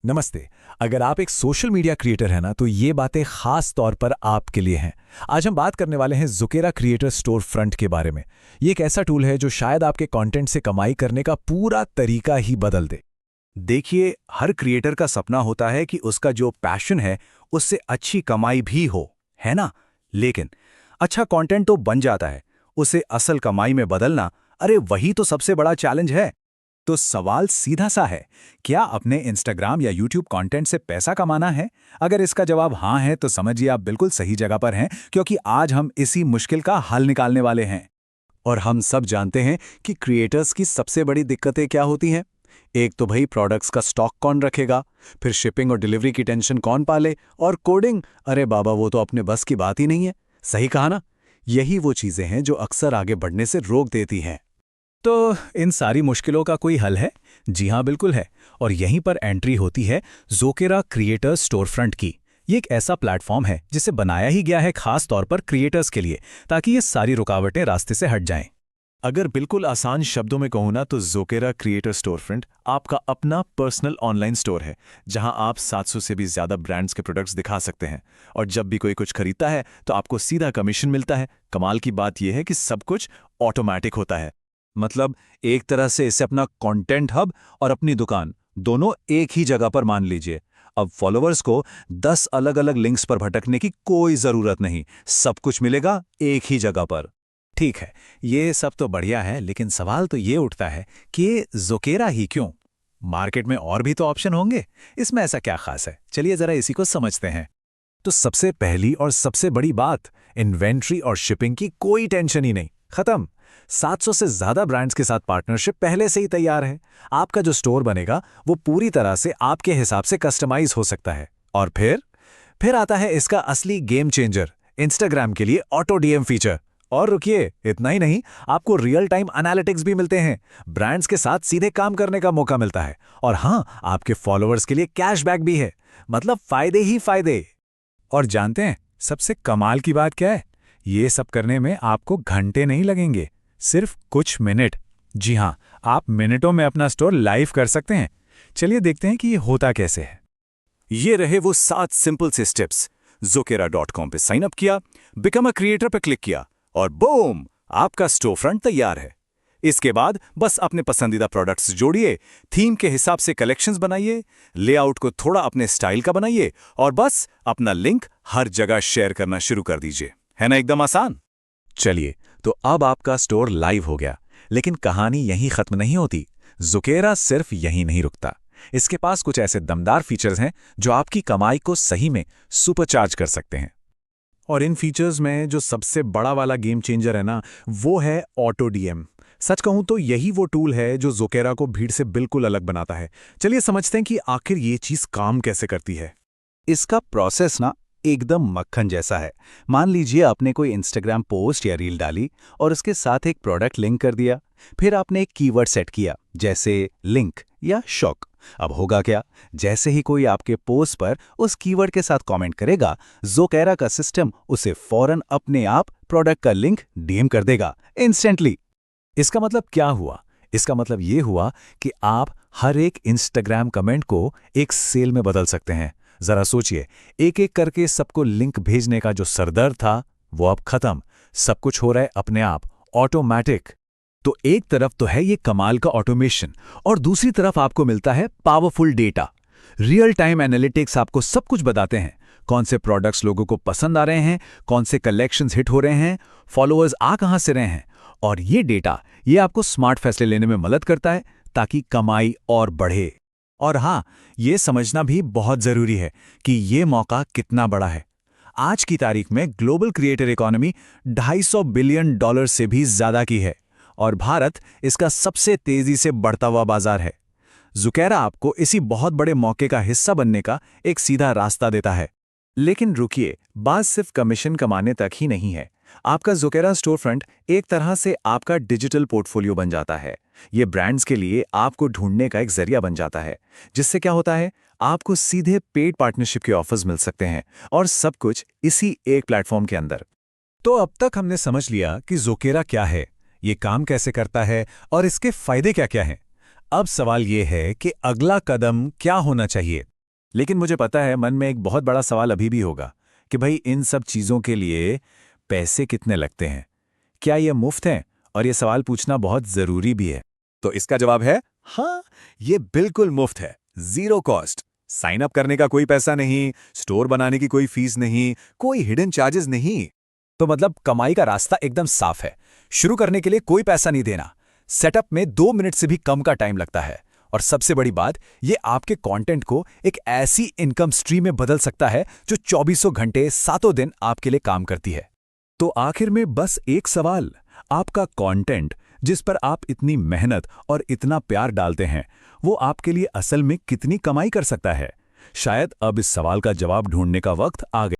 नमस्ते। अगर आप एक सोशल मीडिया क्रिएटर हैं ना तो ये बातें खास तौर पर आपके लिए हैं। आज हम बात करने वाले हैं ज़ुकेरा क्रिएटर स्टोर फ्रंट के बारे में। ये एक ऐसा टूल है जो शायद आपके कंटेंट से कमाई करने का पूरा तरीका ही बदल दे। देखिए, हर क्रिएटर का सपना होता है कि उसका जो पैशन है उससे अच्छी कमाई भी हो, है ना? लेकिन अच्छा कंटेंट तो बन जाता है, उसे असल कमाई में बदलना, अरे वही तो सबसे बड़ा चैलेंज है। तो सवाल सीधा सा है, क्या अपने इंस्टाग्राम या यूट्यूब कंटेंट से पैसा कमाना है? अगर इसका जवाब हाँ है तो समझिए आप बिल्कुल सही जगह पर हैं, क्योंकि आज हम इसी मुश्किल का हल निकालने वाले हैं। और हम सब जानते हैं कि क्रिएटर्स की सबसे बड़ी दिक्कतें क्या होती हैं। एक तो भाई प्रोडक्ट्स का स्टॉक कौन रखेगा, फिर शिपिंग और डिलीवरी की टेंशन कौन पाले, और कोडिंग, अरे बाबा वो तो अपने बस की बात ही नहीं है। सही कहा ना? यही वो चीजें हैं जो अक्सर आगे बढ़ने से रोक देती हैं। तो इन सारी मुश्किलों का कोई हल है? जी हाँ, बिल्कुल है। और यहीं पर एंट्री होती है ज़ुकेरा क्रिएटर स्टोर फ्रंट की। ये एक ऐसा प्लेटफॉर्म है जिसे बनाया ही गया है खास तौर पर क्रिएटर्स के लिए, ताकि ये सारी रुकावटें रास्ते से हट जाएं। अगर बिल्कुल आसान शब्दों में कहूँ ना तो ज़ुकेरा क्रिएटर स्टोर फ्रंट आपका अपना पर्सनल ऑनलाइन स्टोर है, जहां आप 700 से भी ज़्यादा ब्रांड्स के प्रोडक्ट्स दिखा सकते हैं। और जब भी कोई कुछ खरीदता है तो आपको सीधा कमीशन मिलता है। कमाल की बात यह है कि सब कुछ ऑटोमेटिक होता है। मतलब एक तरह से इसे अपना कंटेंट हब और अपनी दुकान दोनों एक ही जगह पर मान लीजिए। अब फॉलोअर्स को 10 अलग-अलग लिंक्स पर भटकने की कोई जरूरत नहीं, सब कुछ मिलेगा एक ही जगह पर। ठीक है, ये सब तो बढ़िया है, लेकिन सवाल तो ये उठता है कि ज़ुकेरा ही क्यों? मार्केट में और भी तो ऑप्शन होंगे। इसमें ऐसा क्या खास है? चलिए जरा इसी को समझते हैं। तो सबसे पहली और सबसे बड़ी बात, इन्वेंट्री और शिपिंग की कोई टेंशन ही नहीं, खत्म। 700 से ज्यादा ब्रांड्स के साथ पार्टनरशिप पहले से ही तैयार है। आपका जो स्टोर बनेगा वो पूरी तरह से आपके हिसाब से कस्टमाइज हो सकता है। और फिर आता है इसका असली गेम चेंजर, इंस्टाग्राम के लिए ऑटो डीएम फीचर। और रुकिए, इतना ही नहीं, आपको रियल टाइम एनालिटिक्स भी मिलते हैं। ब्रांड्स के साथ सीधे काम करने का मौका मिलता है। और हाँ, आपके फॉलोअर्स के लिए कैशबैक भी है। मतलब फायदे ही फायदे। और जानते हैं सबसे कमाल की बात क्या है? ये सब करने में आपको घंटे नहीं लगेंगे, सिर्फ कुछ मिनट। जी हाँ, आप मिनटों में अपना स्टोर लाइव कर सकते हैं। चलिए देखते हैं कि ये होता कैसे है। ये रहे वो 7 सिंपल से स्टेप्स। Zukera.com पे साइन अप किया, बिकम अ क्रिएटर पे क्लिक किया और बूम, आपका स्टोर फ्रंट तैयार है। इसके बाद बस अपने पसंदीदा प्रोडक्ट्स जोड़िए, थीम के हिसाब से कलेक्शंस बनाइए, लेआउट को थोड़ा अपने स्टाइल का बनाइए और बस अपना लिंक हर जगह शेयर करना शुरू कर दीजिए। है ना एकदम आसान? चलिए, तो अब आपका स्टोर लाइव हो गया। लेकिन कहानी यहीं खत्म नहीं होती। ज़ुकेरा सिर्फ यहीं नहीं रुकता। इसके पास कुछ ऐसे दमदार फीचर्स हैं जो आपकी कमाई को सही में सुपरचार्ज कर सकते हैं। और इन फीचर्स में जो सबसे बड़ा वाला गेम चेंजर है ना, वो है ऑटो डीएम। सच कहूं तो यही वो टूल है जो ज़ुकेरा को भीड़ से बिल्कुल अलग बनाता है। चलिए समझते हैं कि आखिर ये चीज काम कैसे करती है। इसका प्रोसेस ना एकदम मक्खन जैसा है। मान लीजिए आपने कोई इंस्टाग्राम पोस्ट या रील डाली और उसके साथ एक प्रोडक्ट लिंक कर दिया। फिर आपने एक कीवर्ड सेट किया, जैसे लिंक या शॉक। अब होगा क्या? जैसे ही कोई आपके पोस्ट पर उस कीवर्ड के साथ कमेंट करेगा, ज़ुकेरा का सिस्टम उसे फौरन अपने आप प्रोडक्ट का लिंक डीएम कर देगा, इंस्टेंटली। इसका मतलब क्या हुआ? इसका मतलब ये हुआ कि आप हर एक इंस्टाग्राम कमेंट को एक सेल में बदल सकते हैं। जरा सोचिए, एक एक करके सबको लिंक भेजने का जो सरदर्द था वो अब खत्म। सब कुछ हो रहा है अपने आप, ऑटोमैटिक। तो एक तरफ तो है ये कमाल का ऑटोमेशन, और दूसरी तरफ आपको मिलता है powerful data. Real time analytics आपको सब कुछ बताते हैं। कौन से प्रोडक्ट्स लोगों को पसंद आ रहे हैं, कौन से कलेक्शंस हिट हो रहे हैं, फॉलोअर्स आ कहां से रहे हैं। और ये डेटा ये आपको स्मार्ट फैसले लेने में मदद करता है ताकि कमाई और बढ़े। और हाँ, ये समझना भी बहुत जरूरी है कि ये मौका कितना बड़ा है। आज की तारीख में ग्लोबल क्रिएटर इकोनॉमी $250 बिलियन से भी ज्यादा की है, और भारत इसका सबसे तेजी से बढ़ता हुआ बाजार है। ज़ुकेरा आपको इसी बहुत बड़े मौके का हिस्सा बनने का एक सीधा रास्ता देता है। लेकिन रुकिए, बात सिर्फ कमीशन कमाने तक ही नहीं है। आपका ज़ुकेरा स्टोर फ्रंट एक तरह से आपका डिजिटल पोर्टफोलियो बन जाता है। ये ब्रांड्स के लिए आपको ढूंढने का एक जरिया बन जाता है, जिससे क्या होता है, आपको सीधे पेड पार्टनरशिप के ऑफर्स मिल सकते हैं, और सब कुछ इसी एक प्लेटफॉर्म के अंदर। तो अब तक हमने समझ लिया कि ज़ुकेरा क्या है, ये काम कैसे करता है और इसके फायदे क्या क्या हैं। अब सवाल ये है कि अगला कदम क्या होना चाहिए। लेकिन मुझे पता है मन में एक बहुत बड़ा सवाल अभी भी होगा कि भाई इन सब चीज़ों के लिए पैसे कितने लगते हैं, क्या ये मुफ्त हैं? और ये सवाल पूछना बहुत ज़रूरी भी है। तो इसका जवाब है हाँ, ये बिल्कुल मुफ्त है, जीरो कॉस्ट। साइन अप करने का कोई पैसा नहीं, स्टोर बनाने की कोई फीस नहीं, कोई हिडन चार्जेस नहीं। तो मतलब कमाई का रास्ता एकदम साफ है। शुरू करने के लिए कोई पैसा नहीं देना, सेटअप में 2 मिनट से भी कम का टाइम लगता है, और सबसे बड़ी बात, ये आपके कंटेंट को एक ऐसी इनकम स्ट्रीम में बदल सकता है जो 24 घंटे 7 दिन आपके लिए काम करती है। तो आखिर में बस एक सवाल, आपका कंटेंट जिस पर आप इतनी मेहनत और इतना प्यार डालते हैं, वो आपके लिए असल में कितनी कमाई कर सकता है? शायद अब इस सवाल का जवाब ढूंढने का वक्त आ गया।